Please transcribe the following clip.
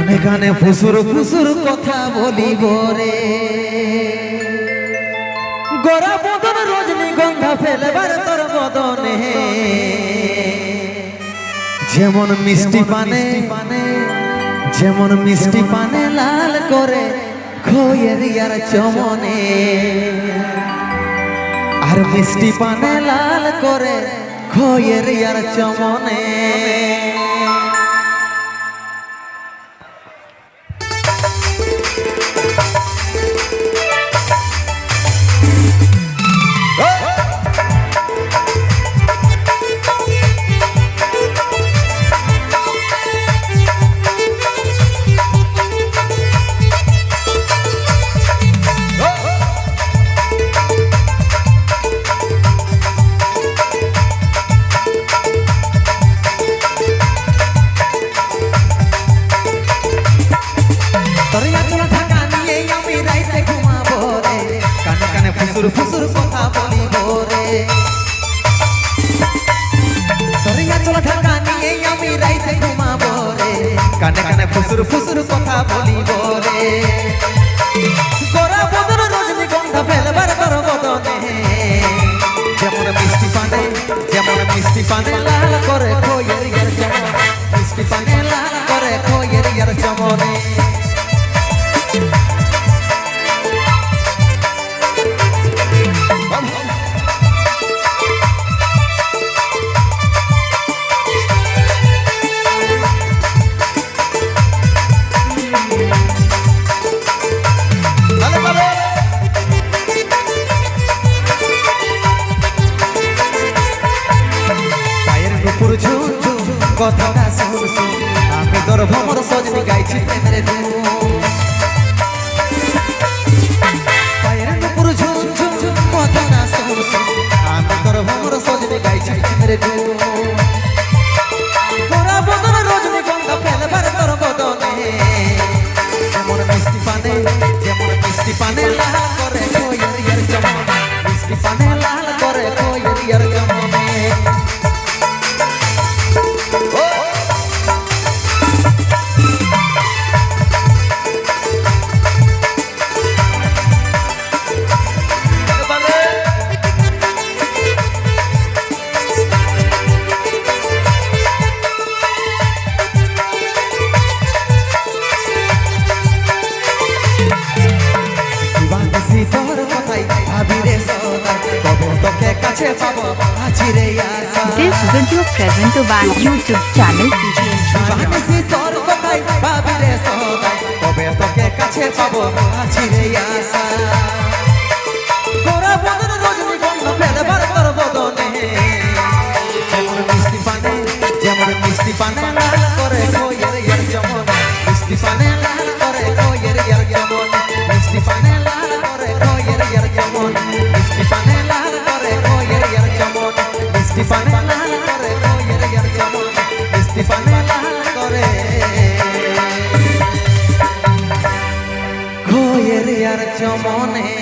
কানে কানে ফুসুর ফুসুর কথা বলিব রে, গোরা বদন রজনীগন্ধা ফেলবার তোর বদনে, যেমন মিষ্টি পানে যেমন মিষ্টি পানে লাল করে খয়ের ইয়ার চমনে, আর মিষ্টি পানে লাল করে খয়ের ইয়ার চমনে। ফুসুর ফুসুর কথা বলিব রে, সরিয়া চলা ঢাকা নিয়ে আমি রাইতে ঘুমাবো রে, কানে কানে ফুসুর ফুসুর কথা বলিব রে, গোরা বদন রজনীগন্ধা ফেলবার তোর বদনে, যেমন মিষ্টি পানে লাল করে খয়ের ইয়ার চমনে, মিষ্টি পানে লাল করে খয়ের ইয়ার চমনে। কথাটা শুন শুন আমি তোর ভ্রমর সজনি গাইছি প্রেমের ধুন, পায়ের নুপুর ঝুম ঝুম কথাটা শুন শুন আমি তোর ভ্রমর সজনি গাইছি প্রেমের ধুন, গোরা বদন রজনীগন্ধা ফেলবার তোর বদনে, যেমন মিষ্টি পানে লাল করে খয়ের ইয়ার চমনে, মিষ্টি পানে লাল করে খয়ের ইয়ার চমনে। This video presented by YouTube channel যেমন মিষ্টি পানে লাল করে খয়ের ইয়ার চমনে, মিষ্টি পানে লাল করে খয়ের ইয়ার চমনে, মিষ্টি পানে লাল করে খয়ের ইয়ার চমনে, মিষ্টি পানে লাল করে খয়ের ইয়ার চমনে, মিষ্টি পানে লাল করে খয়ের ইয়ার চমনে, মিষ্টি পানে লাল করে খয়ের ইয়ার চমনে।